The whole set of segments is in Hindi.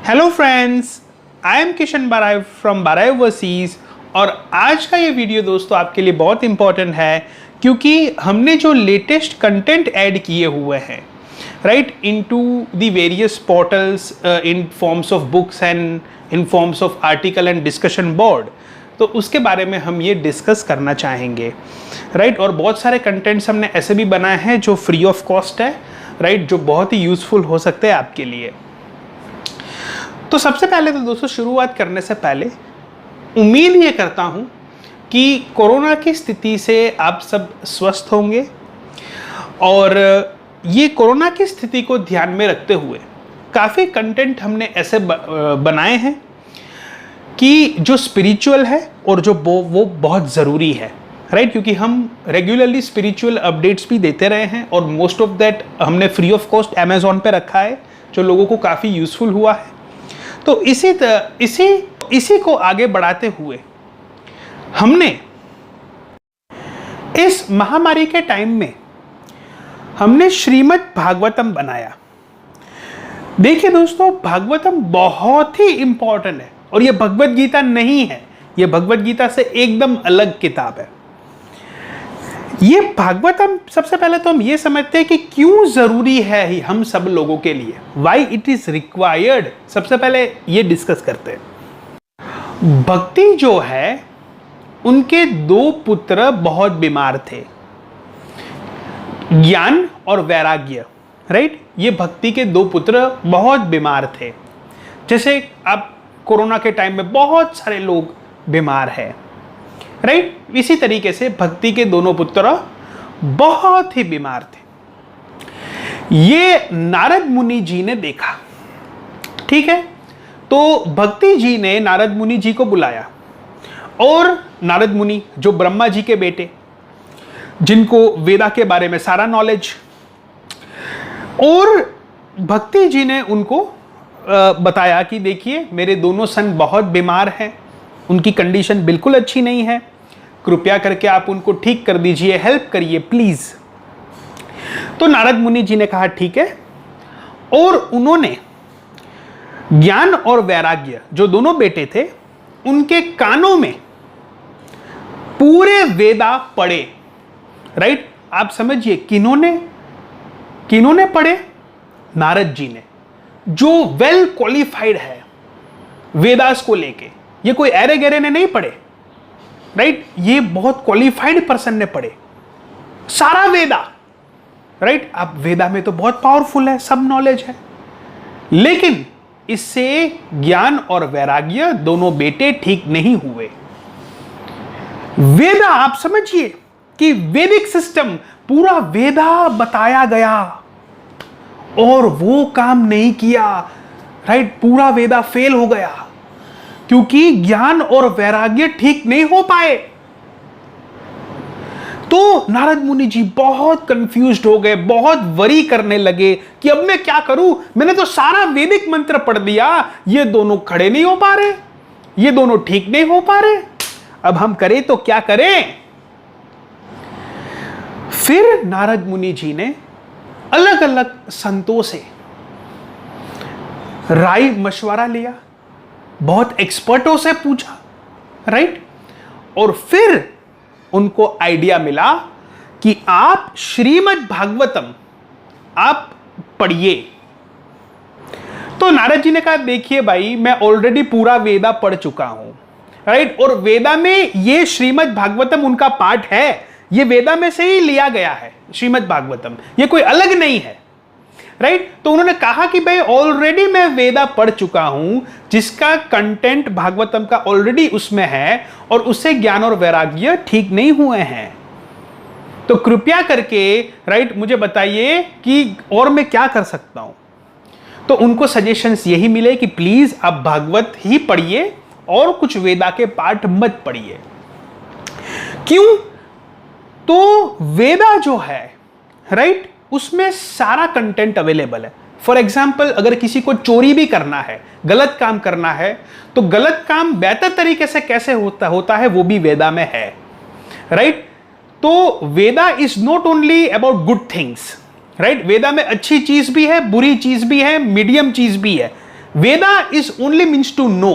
Hello friends, I am Kishan बाराय फ्रॉम बाराय ओवरसीज। और आज का ये वीडियो दोस्तों आपके लिए बहुत इंपॉर्टेंट है क्योंकि हमने जो लेटेस्ट कंटेंट ऐड किए हुए हैं right into the various portals in forms of books and in forms of article and discussion board, तो उसके बारे में हम ये डिस्कस करना चाहेंगे राइट। और बहुत सारे कंटेंट्स हमने ऐसे भी बनाए हैं जो फ्री ऑफ कॉस्ट है राइट, जो बहुत ही यूज़फुल हो सकते हैं आपके लिए। तो सबसे पहले तो दोस्तों शुरुआत करने से पहले उम्मीद ये करता हूँ कि कोरोना की स्थिति से आप सब स्वस्थ होंगे और ये कोरोना की स्थिति को ध्यान में रखते हुए काफ़ी कंटेंट हमने ऐसे बनाए हैं कि जो स्पिरिचुअल है और जो वो बहुत ज़रूरी है राइट, क्योंकि हम रेगुलरली स्पिरिचुअल अपडेट्स भी देते रहे हैं और मोस्ट ऑफ दैट हमने फ्री ऑफ कॉस्ट अमेज़ॉन पे रखा है जो लोगों को काफ़ी यूज़फुल हुआ है। तो इसी को आगे बढ़ाते हुए हमने इस महामारी के टाइम में हमने श्रीमद् भागवतम बनाया। देखिए दोस्तों, भागवतम बहुत ही इंपॉर्टेंट है और यह भगवद गीता नहीं है, यह भगवद गीता से एकदम अलग किताब है। ये भागवतम सबसे पहले तो हम ये समझते हैं कि क्यों जरूरी है ही हम सब लोगों के लिए, वाई इट इज रिक्वायर्ड। सबसे पहले ये डिस्कस करते हैं। भक्ति जो है, उनके दो पुत्र बहुत बीमार थे, ज्ञान और वैराग्य राइट। ये भक्ति के दो पुत्र बहुत बीमार थे। जैसे आप कोरोना के टाइम में बहुत सारे लोग बीमार हैं राइट, इसी तरीके से भक्ति के दोनों पुत्र बहुत ही बीमार थे। ये नारद मुनि जी ने देखा, ठीक है। तो भक्ति जी ने नारद मुनि जी को बुलाया और नारद मुनि जो ब्रह्मा जी के बेटे, जिनको वेदा के बारे में सारा नॉलेज, और भक्ति जी ने उनको बताया कि देखिए मेरे दोनों सन बहुत बीमार हैं, उनकी कंडीशन बिल्कुल अच्छी नहीं है, कृपया करके आप उनको ठीक कर दीजिए, हेल्प करिए प्लीज। तो नारद मुनि जी ने कहा ठीक है, और उन्होंने ज्ञान और वैराग्य जो दोनों बेटे थे उनके कानों में पूरे वेदा पढ़े राइट। आप समझिए किन्होंने पढ़े? नारद जी ने, जो वेल क्वालिफाइड है वेदास को लेके। ये कोई ऐरे गहरे ने नहीं पढ़े राइट, ये बहुत क्वालिफाइड पर्सन ने पढ़े सारा वेदा राइट। अब वेदा में तो बहुत पावरफुल है, सब नॉलेज है, लेकिन इससे ज्ञान और वैराग्य दोनों बेटे ठीक नहीं हुए। वेदा आप समझिए कि वैदिक सिस्टम, पूरा वेदा बताया गया और वो काम नहीं किया राइट, पूरा वेदा फेल हो गया क्योंकि ज्ञान और वैराग्य ठीक नहीं हो पाए। तो नारद मुनि जी बहुत कंफ्यूज्ड हो गए, बहुत वरी करने लगे कि अब मैं क्या करूं, मैंने तो सारा वैदिक मंत्र पढ़ दिया, ये दोनों खड़े नहीं हो पा रहे, ये दोनों ठीक नहीं हो पा रहे, अब हम करें तो क्या करें। फिर नारद मुनि जी ने अलग अलग संतों से राय मशवरा लिया, बहुत एक्सपर्टों से पूछा राइट, और फिर उनको आइडिया मिला कि आप श्रीमद् भागवतम आप पढ़िए। तो नारद जी ने कहा देखिए भाई, मैं ऑलरेडी पूरा वेदा पढ़ चुका हूं राइट, और वेदा में ये श्रीमद् भागवतम उनका पार्ट है, ये वेदा में से ही लिया गया है श्रीमद् भागवतम, ये कोई अलग नहीं है राइट। तो उन्होंने कहा कि भाई ऑलरेडी मैं वेदा पढ़ चुका हूं जिसका कंटेंट भागवतम का ऑलरेडी उसमें है और उससे ज्ञान और वैराग्य ठीक नहीं हुए हैं, तो कृपया करके राइट मुझे बताइए कि और मैं क्या कर सकता हूं। तो उनको सजेशंस यही मिले कि प्लीज आप भागवत ही पढ़िए और कुछ वेदा के पार्ट मत पढ़िए। क्यों? तो वेदा जो है राइट, उसमें सारा कंटेंट अवेलेबल है। फॉर एग्जाम्पल, अगर किसी को चोरी भी करना है, गलत काम करना है, तो गलत काम बेहतर तरीके से कैसे होता है वो भी वेदा में है राइट। तो Veda is not only about good things right, Veda में अच्छी चीज भी है, बुरी चीज भी है, मीडियम चीज भी है। Veda is only means to know.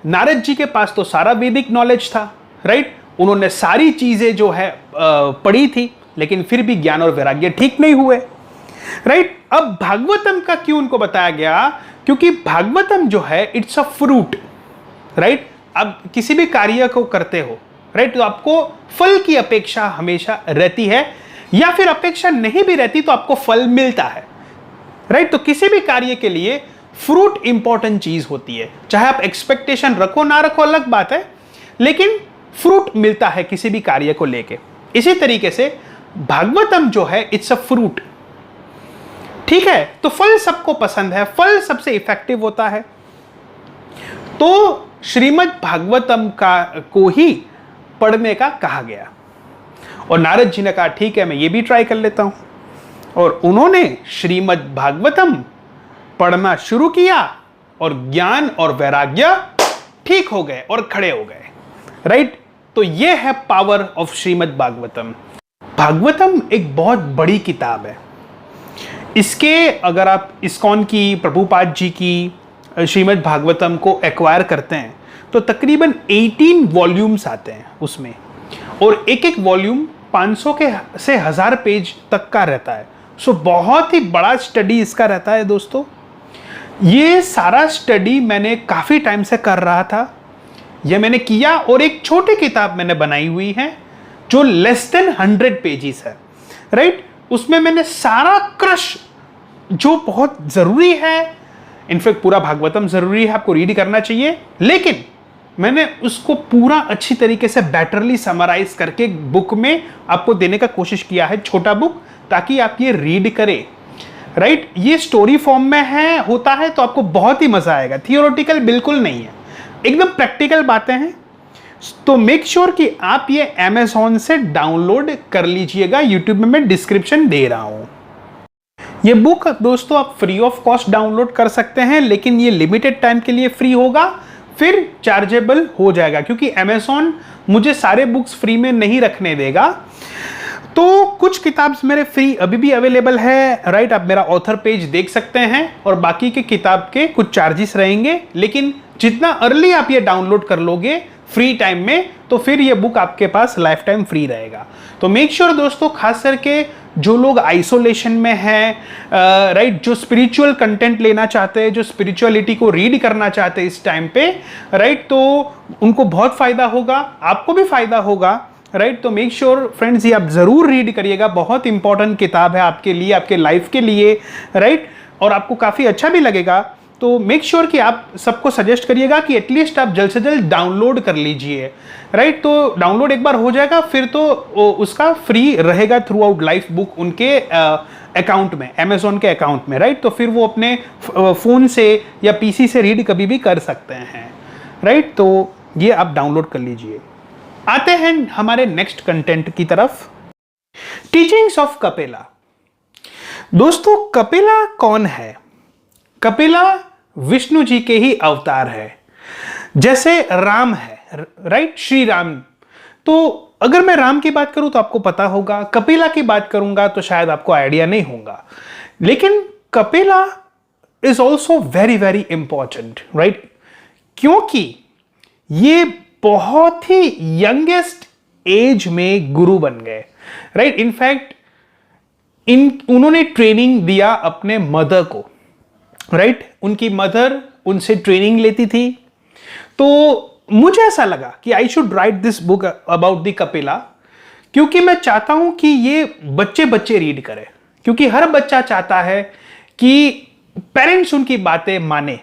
Narad ji के पास तो सारा वैदिक नॉलेज था, राइट? उन्होंने सारी चीजें जो है पढ़ी थी, लेकिन फिर भी ज्ञान और वैराग्य ठीक नहीं हुए, राइट? अब भागवतम का क्यों उनको बताया गया? क्योंकि भागवतम जो है इट्स अ फ्रूट, राइट? अब किसी भी कार्य को करते हो, राइट, तो आपको फल की अपेक्षा हमेशा रहती है, या फिर अपेक्षा नहीं भी रहती तो आपको फल मिलता है, राइट? तो किसी भी कार्य के लिए फ्रूट इंपॉर्टेंट चीज होती है। चाहे आप एक्सपेक्टेशन रखो ना रखो अलग बात है, लेकिन फ्रूट मिलता है किसी भी कार्य को लेके। इसी तरीके से भागवतम जो है इट्स अ फ्रूट, ठीक है? तो फल सबको पसंद है, फल सबसे इफेक्टिव होता है। तो श्रीमद् भागवतम को ही पढ़ने का कहा गया, और नारद जी ने कहा ठीक है मैं ये भी ट्राई कर लेता हूं, और उन्होंने श्रीमद् भागवतम पढ़ना शुरू किया, और ज्ञान और वैराग्य ठीक हो गए और खड़े हो गए, राइट? तो ये है पावर ऑफ श्रीमद् भागवतम। भागवतम एक बहुत बड़ी किताब है। इसके अगर आप इस्कॉन की, प्रभुपाद जी की श्रीमद् भागवतम को एक्वायर करते हैं तो तकरीबन 18 वॉल्यूम्स आते हैं उसमें, और एक एक वॉल्यूम 500 से 1000 पेज तक का रहता है। सो बहुत ही बड़ा स्टडी इसका रहता है दोस्तों। ये सारा स्टडी मैंने काफ़ी टाइम से कर रहा था, ये मैंने किया, और एक छोटी किताब मैंने बनाई हुई है जो लेस देन 100 पेजेस है, राइट? उसमें मैंने सारा क्रश जो बहुत ज़रूरी है, इनफैक्ट पूरा भागवतम ज़रूरी है, आपको रीड करना चाहिए, लेकिन मैंने उसको पूरा अच्छी तरीके से बेटरली समराइज करके बुक में आपको देने का कोशिश किया है, छोटा बुक, ताकि आप ये रीड करें, राइट? ये स्टोरी फॉर्म में है, होता है तो आपको बहुत ही मज़ा आएगा। थियोरेटिकल बिल्कुल नहीं है, एकदम प्रैक्टिकल बातें हैं। तो मेक श्योर कि आप ये अमेज़ॉन से डाउनलोड कर लीजिएगा, यूट्यूब में मैं डिस्क्रिप्शन दे रहा हूँ। ये बुक दोस्तों आप फ्री ऑफ कॉस्ट डाउनलोड कर सकते हैं, लेकिन ये लिमिटेड टाइम के लिए फ्री होगा, फिर चार्जेबल हो जाएगा, क्योंकि अमेज़ॉन मुझे सारे बुक्स फ्री में नहीं रखने देगा। तो कुछ किताब मेरे फ्री अभी भी अवेलेबल है, राइट? आप मेरा ऑथर पेज देख सकते हैं, और बाकी के किताब के कुछ चार्जेस रहेंगे, लेकिन जितना अर्ली आप ये डाउनलोड कर लोगे फ्री टाइम में, तो फिर ये बुक आपके पास लाइफ टाइम फ्री रहेगा। तो मेक श्योर दोस्तों, खास करके जो लोग आइसोलेशन में हैं, राइट, जो स्पिरिचुअल कंटेंट लेना चाहते हैं, जो स्पिरिचुअलिटी को रीड करना चाहते हैं इस टाइम पे, राइट, तो उनको बहुत फायदा होगा, आपको भी फायदा होगा, राइट? तो मेक श्योर फ्रेंड्स, ये आप जरूर रीड करिएगा, बहुत इंपॉर्टेंट किताब है आपके लिए, आपके लाइफ के लिए, राइट? और आपको काफ़ी अच्छा भी लगेगा। तो मेक श्योर कि आप सबको सजेस्ट करिएगा कि एटलीस्ट आप जल्द से जल्द डाउनलोड कर लीजिए, राइट? तो डाउनलोड एक बार हो जाएगा, फिर तो उसका फ्री रहेगा थ्रू आउट लाइफ बुक उनके अकाउंट में, अमेज़ॉन के अकाउंट में, राइट? तो फिर वो अपने फ़ोन से या पीसी से रीड कभी भी कर सकते हैं, राइट? तो ये आप डाउनलोड कर लीजिए। आते हैं हमारे नेक्स्ट कंटेंट की तरफ, टीचिंग्स ऑफ कपिला। दोस्तों, कपिला कौन है? कपिला विष्णु जी के ही अवतार है, जैसे राम है, राइट? श्री राम। तो अगर मैं राम की बात करूं तो आपको पता होगा, कपिला की बात करूंगा तो शायद आपको आइडिया नहीं होगा, लेकिन Kapila is also very very important, right? क्योंकि ये बहुत ही यंगेस्ट एज में गुरु बन गए, राइट? इनफैक्ट उन्होंने ट्रेनिंग दिया अपने मदर को, राइट? उनकी मदर उनसे ट्रेनिंग लेती थी। तो मुझे ऐसा लगा कि I should write this book about the Kapila, क्योंकि मैं चाहता हूं कि ये बच्चे बच्चे रीड करें, क्योंकि हर बच्चा चाहता है कि पेरेंट्स उनकी बातें माने,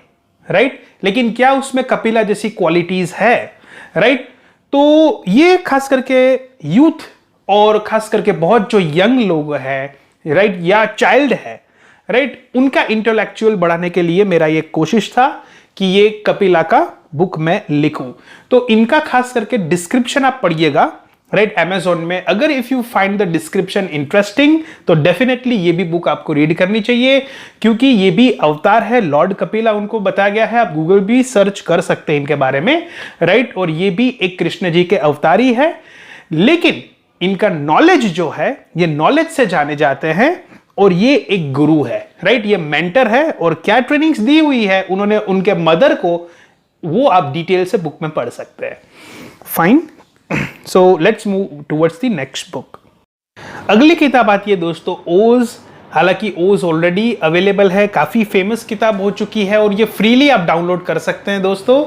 राइट? लेकिन क्या उसमें कपिला जैसी क्वालिटीज है, राइट? तो ये खास करके यूथ और खास करके बहुत जो यंग लोग हैं, राइट, या चाइल्ड है, राइट, उनका इंटेलेक्चुअल बढ़ाने के लिए मेरा ये कोशिश था कि ये कपिला का बुक मैं लिखूं। तो इनका खास करके डिस्क्रिप्शन आप पढ़िएगा, राइट, अमेज़ॉन में। अगर if you find the description interesting तो डेफिनेटली ये भी बुक आपको रीड करनी चाहिए, क्योंकि ये भी अवतार है, लॉर्ड कपिला उनको बताया गया है। आप गूगल भी सर्च कर सकते हैं इनके बारे में, राइट? और ये भी एक कृष्ण जी के अवतारी है, लेकिन इनका नॉलेज जो है, ये नॉलेज से जाने जाते हैं, और ये एक गुरु है, राइट, ये मेंटर है, और क्या ट्रेनिंग्स दी हुई है उन्होंने उनके मदर को, वो आप डिटेल से बुक में पढ़ सकते हैं। Fine, so let's move towards the next book. अगली किताब आती है दोस्तों ओज। हालांकि ओज ऑलरेडी अवेलेबल है, काफ़ी फेमस किताब हो चुकी है और ये फ्रीली आप डाउनलोड कर सकते हैं दोस्तों,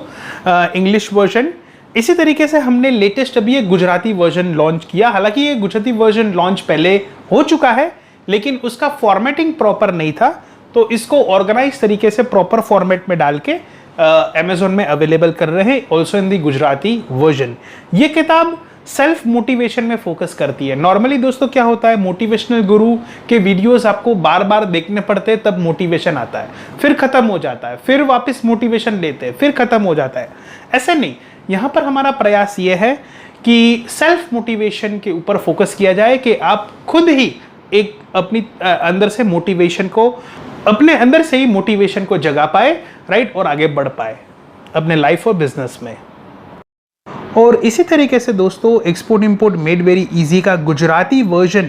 इंग्लिश वर्जन। इसी तरीके से हमने लेटेस्ट अभी एक गुजराती वर्जन लॉन्च किया। हालांकि ये गुजराती वर्जन लॉन्च पहले हो चुका है, लेकिन उसका फॉर्मेटिंग प्रॉपर नहीं था, तो इसको ऑर्गेनाइज तरीके से प्रॉपर फॉर्मेट में डाल के अमेजोन में अवेलेबल कर रहे हैं, also in the Gujarati version. ये किताब सेल्फ मोटिवेशन में फोकस करती है। नॉर्मली दोस्तों क्या होता है, मोटिवेशनल गुरु के वीडियोस आपको बार बार देखने पड़ते हैं, तब मोटिवेशन आता है, फिर खत्म हो जाता है, फिर वापस मोटिवेशन लेते हैं, फिर खत्म हो जाता है। ऐसे नहीं, यहाँ पर हमारा प्रयास ये है कि सेल्फ मोटिवेशन के ऊपर फोकस किया जाए, कि आप खुद ही एक अपनी अंदर से मोटिवेशन को, अपने अंदर से ही मोटिवेशन को जगा पाए, राइट, और आगे बढ़ पाए अपने लाइफ और बिजनेस में। और इसी तरीके से दोस्तों export import made very easy का गुजराती वर्जन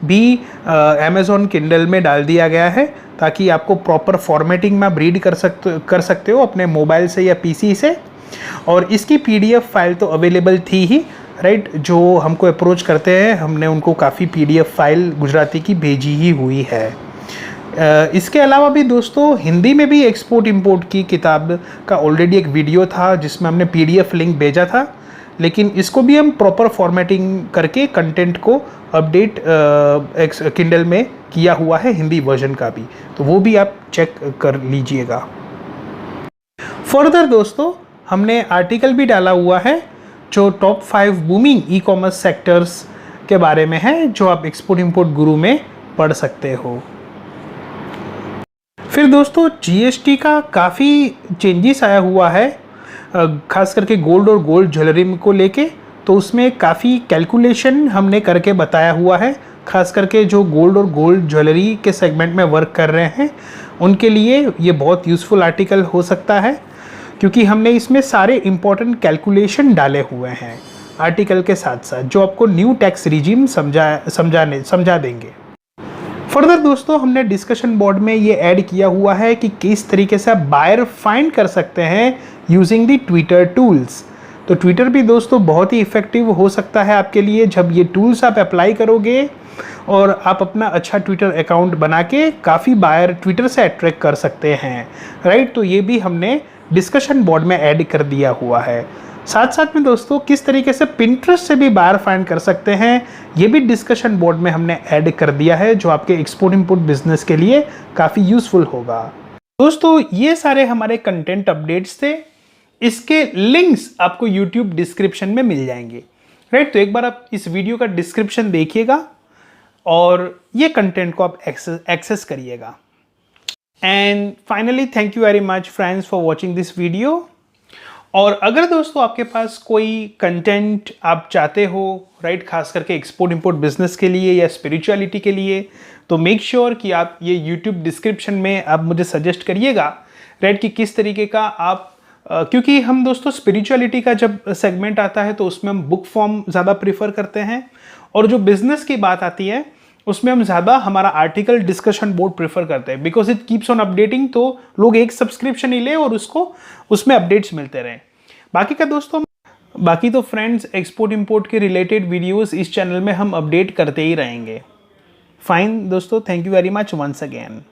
भी अमेजोन किंडल में डाल दिया गया है, ताकि आपको प्रॉपर फॉर्मेटिंग में आप रीड कर सकते हो अपने मोबाइल से या पीसी से। और इसकी पीडीएफ फाइल तो अवेलेबल थी ही, राइट, जो हमको अप्रोच करते हैं हमने उनको काफ़ी पीडीएफ फाइल गुजराती की भेजी ही हुई है। इसके अलावा भी दोस्तों हिंदी में भी एक्सपोर्ट इंपोर्ट की किताब का ऑलरेडी एक वीडियो था, जिसमें हमने पीडीएफ लिंक भेजा था, लेकिन इसको भी हम प्रॉपर फॉर्मेटिंग करके कंटेंट को अपडेट किंडल में किया हुआ है, हिंदी वर्जन का भी, तो वो भी आप चेक कर लीजिएगा। फर्दर दोस्तों हमने आर्टिकल भी डाला हुआ है जो top 5 booming e commerce sectors के बारे में है, जो आप एक्सपोर्ट इंपोर्ट गुरु में पढ़ सकते हो। फिर दोस्तों जीएसटी का काफ़ी चेंजेस आया हुआ है, खास करके गोल्ड और गोल्ड ज्वेलरी को लेके, तो उसमें काफ़ी कैलकुलेशन हमने करके बताया हुआ है। खास करके जो गोल्ड और गोल्ड ज्वेलरी के सेगमेंट में वर्क कर रहे हैं उनके लिए ये बहुत यूज़फुल आर्टिकल हो सकता है, क्योंकि हमने इसमें सारे इम्पोर्टेंट कैलकुलेशन डाले हुए हैं आर्टिकल के साथ साथ, जो आपको न्यू टैक्स रिजीम समझा देंगे। फर्दर दोस्तों हमने डिस्कशन बोर्ड में ये ऐड किया हुआ है कि किस तरीके से आप बायर फाइंड कर सकते हैं यूजिंग दी ट्विटर टूल्स। तो ट्विटर भी दोस्तों बहुत ही इफेक्टिव हो सकता है आपके लिए, जब ये टूल्स आप अप्लाई करोगे और आप अपना अच्छा ट्विटर अकाउंट बना के काफ़ी बायर ट्विटर से अट्रैक्ट कर सकते हैं, राइट। तो ये भी हमने डिस्कशन बोर्ड में ऐड कर दिया हुआ है। साथ साथ में दोस्तों किस तरीके से पिंटरेस्ट से भी बायर फाइंड कर सकते हैं, ये भी डिस्कशन बोर्ड में हमने ऐड कर दिया है, जो आपके एक्सपोर्ट इंपोर्ट बिजनेस के लिए काफ़ी यूजफुल होगा। दोस्तों ये सारे हमारे कंटेंट अपडेट्स थे, इसके लिंक्स आपको यूट्यूब डिस्क्रिप्शन में मिल जाएंगे, राइट। तो एक बार आप इस वीडियो का डिस्क्रिप्शन देखिएगा और ये कंटेंट को आप एक्सेस करिएगा। And finally thank you very much friends for watching this video. और अगर दोस्तों आपके पास कोई कंटेंट आप चाहते हो, राइट, खास करके एक्सपोर्ट इंपोर्ट बिजनेस के लिए या स्पिरिचुअलिटी के लिए, तो मेक श्योर कि आप ये यूट्यूब डिस्क्रिप्शन में आप मुझे सजेस्ट करिएगा, राइट, कि किस तरीके का आप क्योंकि हम दोस्तों स्पिरिचुअलिटी का जब सेगमेंट आता है तो उसमें हम बुक फॉर्म ज़्यादा प्रीफर करते हैं, और जो बिजनेस की बात आती है उसमें हम ज़्यादा हमारा आर्टिकल डिस्कशन बोर्ड प्रेफर करते हैं, because it keeps on updating. तो लोग एक सब्सक्रिप्शन ही ले और उसको उसमें अपडेट्स मिलते रहें। बाकी तो फ्रेंड्स एक्सपोर्ट इंपोर्ट के रिलेटेड वीडियोस इस चैनल में हम अपडेट करते ही रहेंगे। फाइन दोस्तों, thank you very much once again.